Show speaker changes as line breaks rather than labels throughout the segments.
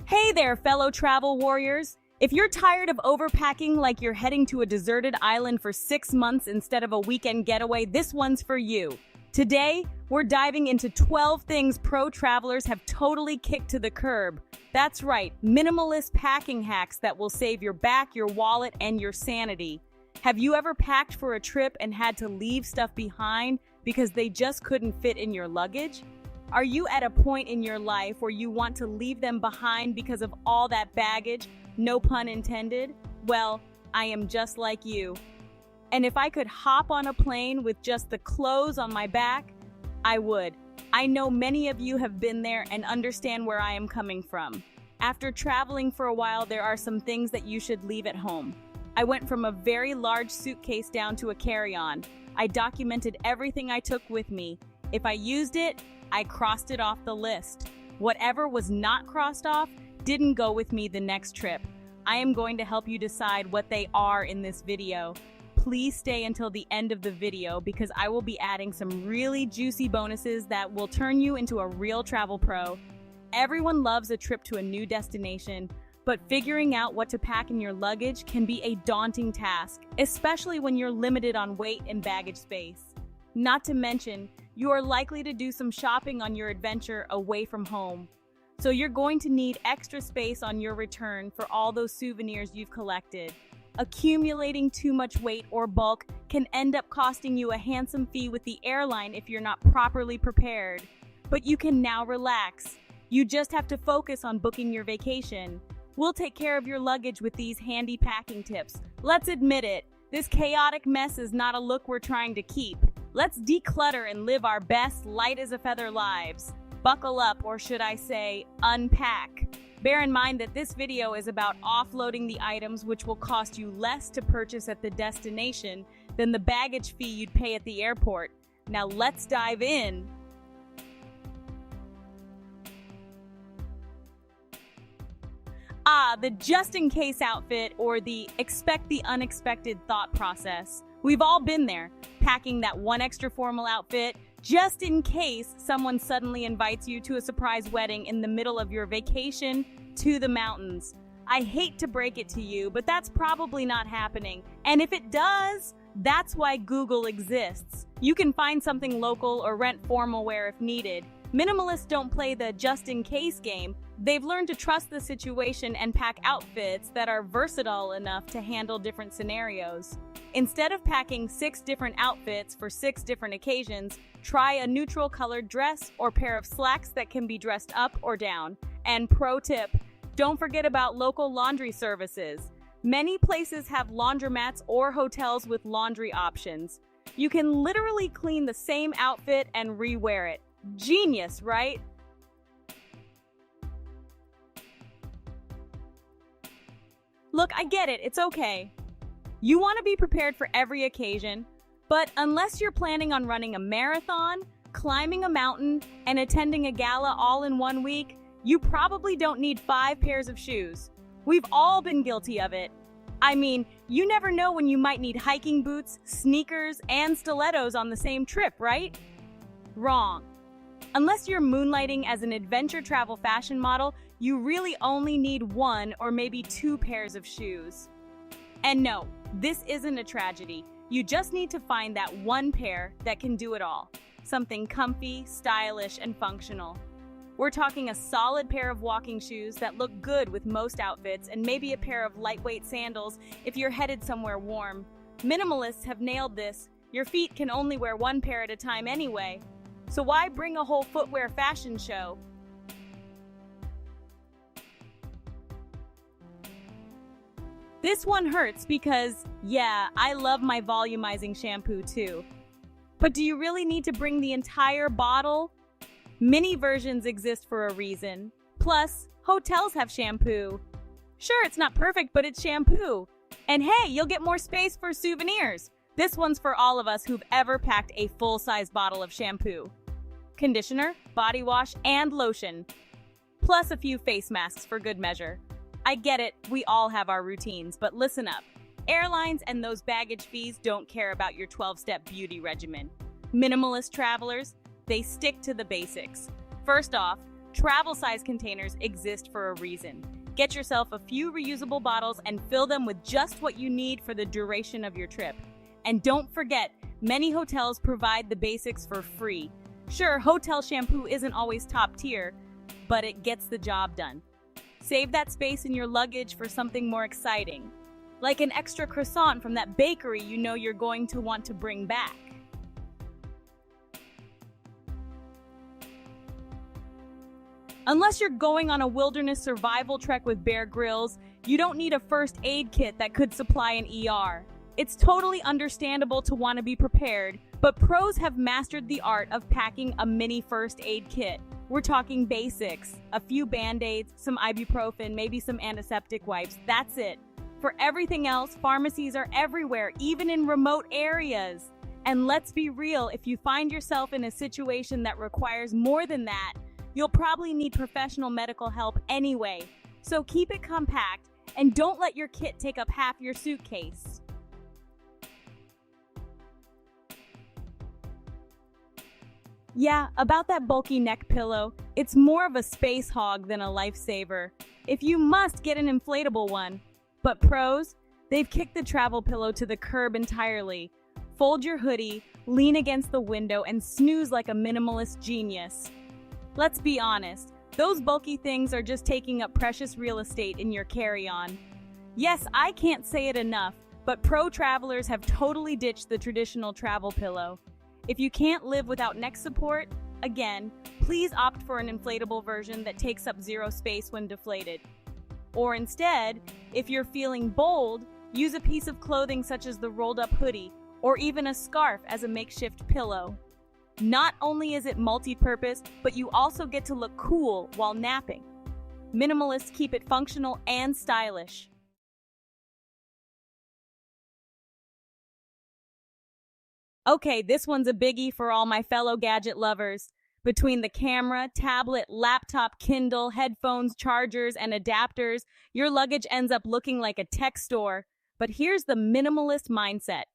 Hey there, fellow travel warriors! If you're tired of overpacking like you're heading to a deserted island for 6 months instead of a weekend getaway, this one's for you. Today, we're diving into 12 things pro travelers have totally kicked to the curb. That's right, minimalist packing hacks that will save your back, your wallet, and your sanity. Have you ever packed for a trip and had to leave stuff behind because they just couldn't fit in your luggage? Are you at a point in your life where you want to leave them behind because of all that baggage? No pun intended? Well, I am just like you. And if I could hop on a plane with just the clothes on my back, I would. I know many of you have been there and understand where I am coming from. After traveling for a while, there are some things that you should leave at home. I went from a very large suitcase down to a carry-on. I documented everything I took with me. If I used it, I crossed it off the list. Whatever was not crossed off didn't go with me the next trip. I am going to help you decide what they are in this video. Please stay until the end of the video because I will be adding some really juicy bonuses that will turn you into a real travel pro. Everyone loves a trip to a new destination, but figuring out what to pack in your luggage can be a daunting task, especially when you're limited on weight and baggage space. Not to mention, you are likely to do some shopping on your adventure away from home. So you're going to need extra space on your return for all those souvenirs you've collected. Accumulating too much weight or bulk can end up costing you a handsome fee with the airline if you're not properly prepared. But you can now relax. You just have to focus on booking your vacation. We'll take care of your luggage with these handy packing tips. Let's admit it, this chaotic mess is not a look we're trying to keep. Let's declutter and live our best light as a feather lives. Buckle up, or should I say, unpack. Bear in mind that this video is about offloading the items which will cost you less to purchase at the destination than the baggage fee you'd pay at the airport. Now let's dive in. The just-in-case outfit, or the expect the unexpected thought process. We've all been there, packing that one extra formal outfit just in case someone suddenly invites you to a surprise wedding in the middle of your vacation to the mountains. I hate to break it to you, but that's probably not happening. And if it does, that's why Google exists. You can find something local or rent formal wear if needed. Minimalists don't play the just-in-case game. They've learned to trust the situation and pack outfits that are versatile enough to handle different scenarios. Instead of packing 6 different outfits for 6 different occasions, try a neutral colored dress or pair of slacks that can be dressed up or down. And pro tip, don't forget about local laundry services. Many places have laundromats or hotels with laundry options. You can literally clean the same outfit and re-wear it. Genius, right? Look, I get it, it's okay. You want to be prepared for every occasion, but unless you're planning on running a marathon, climbing a mountain, and attending a gala all in 1 week, you probably don't need 5 pairs of shoes. We've all been guilty of it. I mean, you never know when you might need hiking boots, sneakers, and stilettos on the same trip, right? Wrong. Unless you're moonlighting as an adventure travel fashion model, you really only need 1 or maybe 2 pairs of shoes. And no, this isn't a tragedy. You just need to find that 1 pair that can do it all. Something comfy, stylish, and functional. We're talking a solid pair of walking shoes that look good with most outfits, and maybe a pair of lightweight sandals if you're headed somewhere warm. Minimalists have nailed this. Your feet can only wear 1 pair at a time anyway. So why bring a whole footwear fashion show? This one hurts because, yeah, I love my volumizing shampoo too. But do you really need to bring the entire bottle? Mini versions exist for a reason. Plus, hotels have shampoo. Sure, it's not perfect, but it's shampoo. And hey, you'll get more space for souvenirs. This one's for all of us who've ever packed a full-size bottle of shampoo, conditioner, body wash, and lotion. Plus a few face masks for good measure. I get it, we all have our routines, but listen up. Airlines and those baggage fees don't care about your 12-step beauty regimen. Minimalist travelers, they stick to the basics. First off, Travel size containers exist for a reason. Get yourself a few reusable bottles and fill them with just what you need for the duration of your trip. And don't forget, many hotels provide the basics for free. Sure, hotel shampoo isn't always top tier, but it gets the job done. Save that space in your luggage for something more exciting, like an extra croissant from that bakery you know you're going to want to bring back. Unless you're going on a wilderness survival trek with Bear Grylls, you don't need a first aid kit that could supply an ER. It's totally understandable to want to be prepared, but pros have mastered the art of packing a mini first aid kit. We're talking basics, a few Band-Aids, some ibuprofen, maybe some antiseptic wipes, that's it. For everything else, pharmacies are everywhere, even in remote areas. And let's be real, if you find yourself in a situation that requires more than that, you'll probably need professional medical help anyway. So keep it compact and don't let your kit take up half your suitcase. Yeah, about that bulky neck pillow, it's more of a space hog than a lifesaver. If you must, get an inflatable one. But pros, they've kicked the travel pillow to the curb entirely. Fold your hoodie, lean against the window, and snooze like a minimalist genius. Let's be honest, those bulky things are just taking up precious real estate in your carry-on. Yes, I can't say it enough, but pro travelers have totally ditched the traditional travel pillow. If you can't live without neck support, again, please opt for an inflatable version that takes up zero space when deflated. Or instead, if you're feeling bold, use a piece of clothing such as the rolled-up hoodie, or even a scarf as a makeshift pillow. Not only is it multi-purpose, but you also get to look cool while napping. Minimalists keep it functional and stylish. Okay, this one's a biggie for all my fellow gadget lovers. Between the camera, tablet, laptop, Kindle, headphones, chargers, and adapters, your luggage ends up looking like a tech store. But here's the minimalist mindset.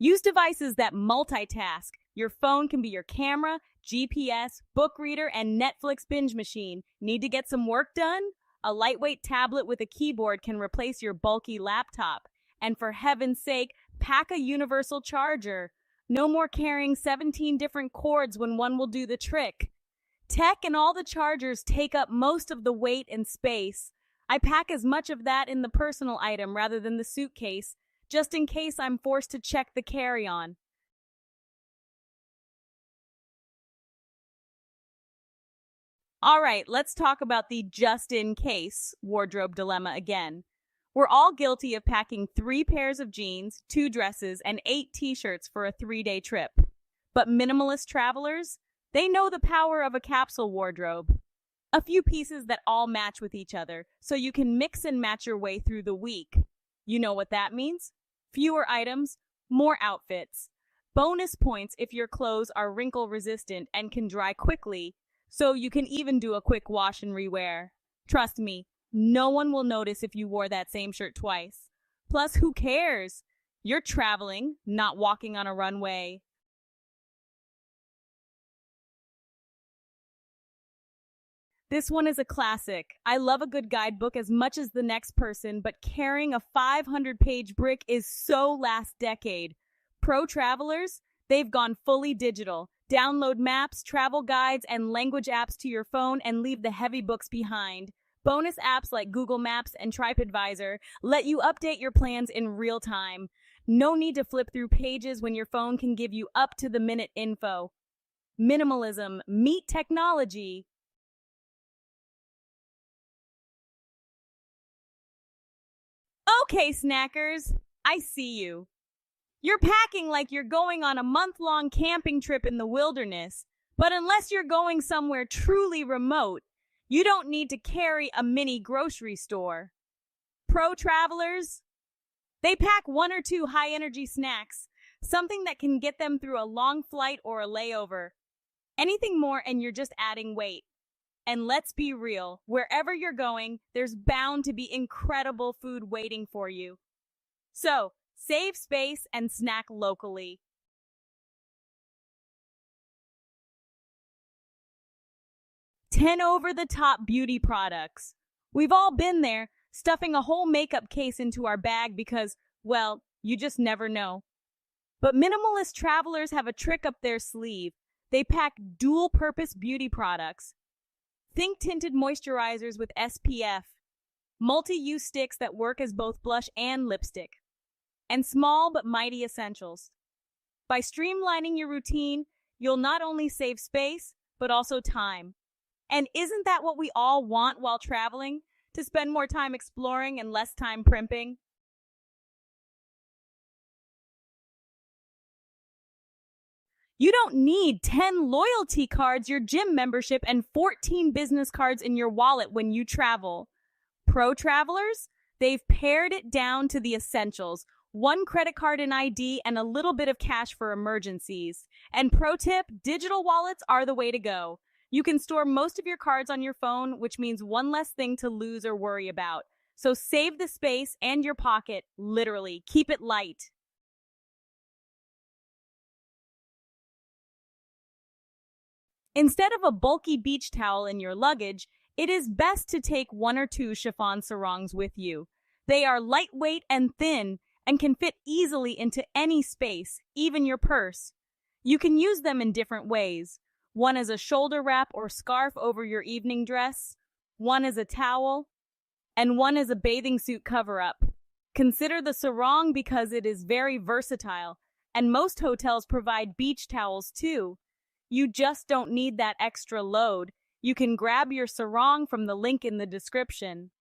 Use devices that multitask. Your phone can be your camera, GPS, book reader, and Netflix binge machine. Need to get some work done? A lightweight tablet with a keyboard can replace your bulky laptop. And for heaven's sake, pack a universal charger. No more carrying 17 different cords when one will do the trick. Tech and all the chargers take up most of the weight and space. I pack as much of that in the personal item rather than the suitcase, just in case I'm forced to check the carry-on. All right, let's talk about the just-in-case wardrobe dilemma again. We're all guilty of packing 3 pairs of jeans, 2 dresses, and 8 t-shirts for a 3-day trip. But minimalist travelers, they know the power of a capsule wardrobe. A few pieces that all match with each other, so you can mix and match your way through the week. You know what that means? Fewer items, more outfits. Bonus points if your clothes are wrinkle-resistant and can dry quickly, so you can even do a quick wash and rewear. Trust me, no one will notice if you wore that same shirt twice. Plus, who cares? You're traveling, not walking on a runway. This one is a classic. I love a good guidebook as much as the next person, but carrying a 500-page brick is so last decade. Pro travelers, they've gone fully digital. Download maps, travel guides, and language apps to your phone and leave the heavy books behind. Bonus apps like Google Maps and TripAdvisor let you update your plans in real time. No need to flip through pages when your phone can give you up-to-the-minute info. Minimalism, meet technology. Okay, snackers, I see you. You're packing like you're going on a month-long camping trip in the wilderness, but unless you're going somewhere truly remote, you don't need to carry a mini grocery store. Pro travelers, they pack 1 or 2 high-energy snacks, something that can get them through a long flight or a layover. Anything more and you're just adding weight. And let's be real, wherever you're going, there's bound to be incredible food waiting for you. So, save space and snack locally. 10 over-the-top beauty products. We've all been there, stuffing a whole makeup case into our bag because, well, you just never know. But minimalist travelers have a trick up their sleeve. They pack dual-purpose beauty products. Think tinted moisturizers with SPF, multi-use sticks that work as both blush and lipstick, and small but mighty essentials. By streamlining your routine, you'll not only save space, but also time. And isn't that what we all want while traveling? To spend more time exploring and less time primping? You don't need 10 loyalty cards, your gym membership, and 14 business cards in your wallet when you travel. Pro travelers, they've pared it down to the essentials. One credit card and ID and a little bit of cash for emergencies. And pro tip, digital wallets are the way to go. You can store most of your cards on your phone, which means one less thing to lose or worry about. So save the space and your pocket, literally. Keep it light. Instead of a bulky beach towel in your luggage, it is best to take one or two chiffon sarongs with you. They are lightweight and thin and can fit easily into any space, even your purse. You can use them in different ways. One as a shoulder wrap or scarf over your evening dress, one as a towel, and one as a bathing suit cover-up. Consider the sarong because it is very versatile, and most hotels provide beach towels too. You just don't need that extra load. You can grab your sarong from the link in the description.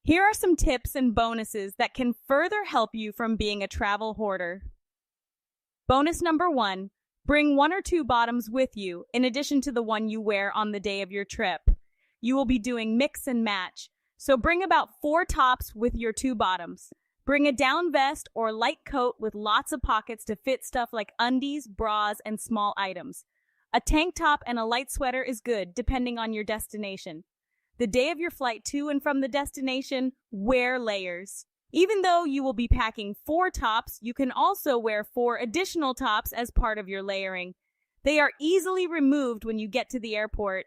Here are some tips and bonuses that can further help you from being a travel hoarder. Bonus number 1, bring one or two bottoms with you in addition to the one you wear on the day of your trip. You will be doing mix and match, so bring about 4 tops with your 2 bottoms. Bring a down vest or light coat with lots of pockets to fit stuff like undies, bras, and small items. A tank top and a light sweater is good, depending on your destination. The day of your flight to and from the destination, wear layers. Even though you will be packing 4 tops, you can also wear 4 additional tops as part of your layering. They are easily removed when you get to the airport.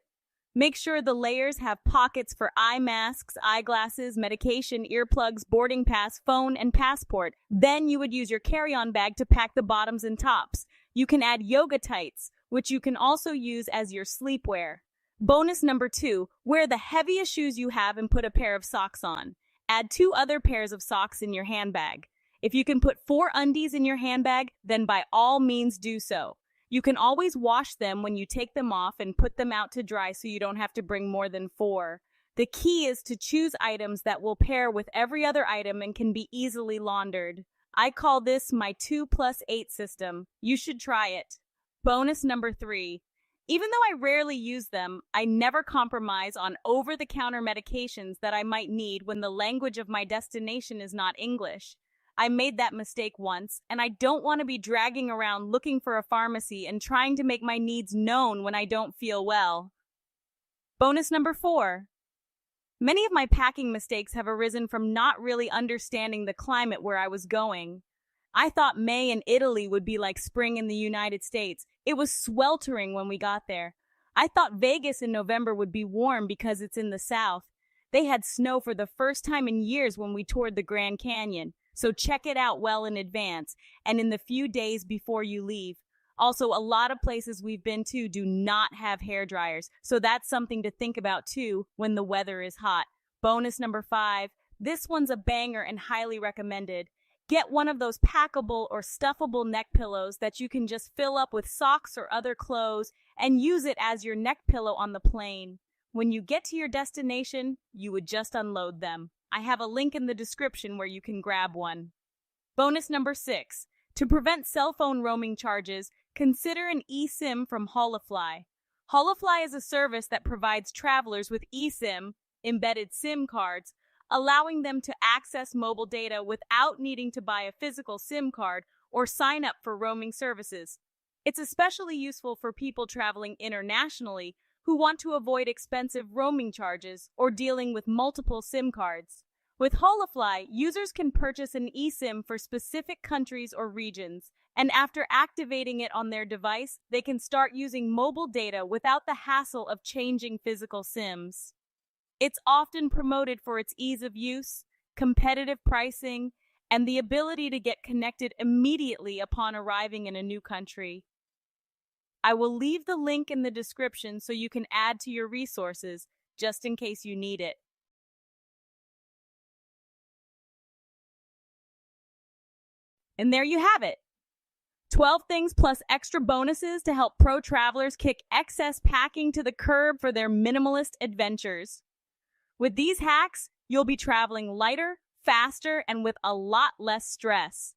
Make sure the layers have pockets for eye masks, eyeglasses, medication, earplugs, boarding pass, phone, and passport. Then you would use your carry-on bag to pack the bottoms and tops. You can add yoga tights, which you can also use as your sleepwear. Bonus number 2, wear the heaviest shoes you have and put a pair of socks on. Add 2 other pairs of socks in your handbag. If you can put 4 undies in your handbag, then by all means do so. You can always wash them when you take them off and put them out to dry so you don't have to bring more than 4. The key is to choose items that will pair with every other item and can be easily laundered. I call this my 2+8 system. You should try it. Bonus number 3. Even though I rarely use them, I never compromise on over-the-counter medications that I might need when the language of my destination is not English. I made that mistake once, and I don't want to be dragging around looking for a pharmacy and trying to make my needs known when I don't feel well. Bonus number 4. Many of my packing mistakes have arisen from not really understanding the climate where I was going. I thought May in Italy would be like spring in the United States. It was sweltering when we got there. I thought Vegas in November would be warm because it's in the south. They had snow for the first time in years when we toured the Grand Canyon, so check it out well in advance and in the few days before you leave. Also, a lot of places we've been to do not have hair dryers, so that's something to think about too when the weather is hot. Bonus number 5. This one's a banger and highly recommended. Get one of those packable or stuffable neck pillows that you can just fill up with socks or other clothes and use it as your neck pillow on the plane. When you get to your destination, you would just unload them. I have a link in the description where you can grab one. Bonus number 6. To prevent cell phone roaming charges, consider an eSIM from Holofly. Holofly is a service that provides travelers with eSIM, embedded SIM cards, allowing them to access mobile data without needing to buy a physical SIM card or sign up for roaming services. It's especially useful for people traveling internationally who want to avoid expensive roaming charges or dealing with multiple SIM cards. With Holofly, users can purchase an eSIM for specific countries or regions, and after activating it on their device, they can start using mobile data without the hassle of changing physical SIMs. It's often promoted for its ease of use, competitive pricing, and the ability to get connected immediately upon arriving in a new country. I will leave the link in the description so you can add to your resources just in case you need it. And there you have it. 12 things plus extra bonuses to help pro travelers kick excess packing to the curb for their minimalist adventures. With these hacks, you'll be traveling lighter, faster, and with a lot less stress.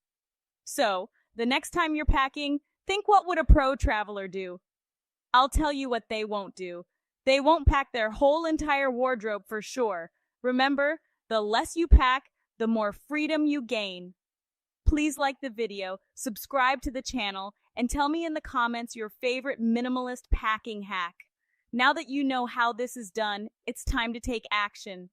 So, the next time you're packing, think, what would a pro traveler do? I'll tell you what they won't do. They won't pack their whole entire wardrobe for sure. Remember, the less you pack, the more freedom you gain. Please like the video, subscribe to the channel, and tell me in the comments your favorite minimalist packing hack. Now that you know how this is done, it's time to take action.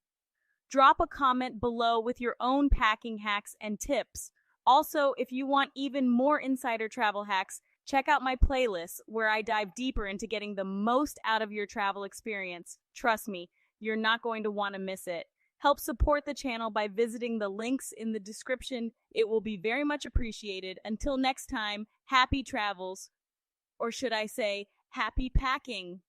Drop a comment below with your own packing hacks and tips. Also, if you want even more insider travel hacks, check out my playlist where I dive deeper into getting the most out of your travel experience. Trust me, you're not going to want to miss it. Help support the channel by visiting the links in the description. It will be very much appreciated. Until next time, happy travels. Or should I say, happy packing.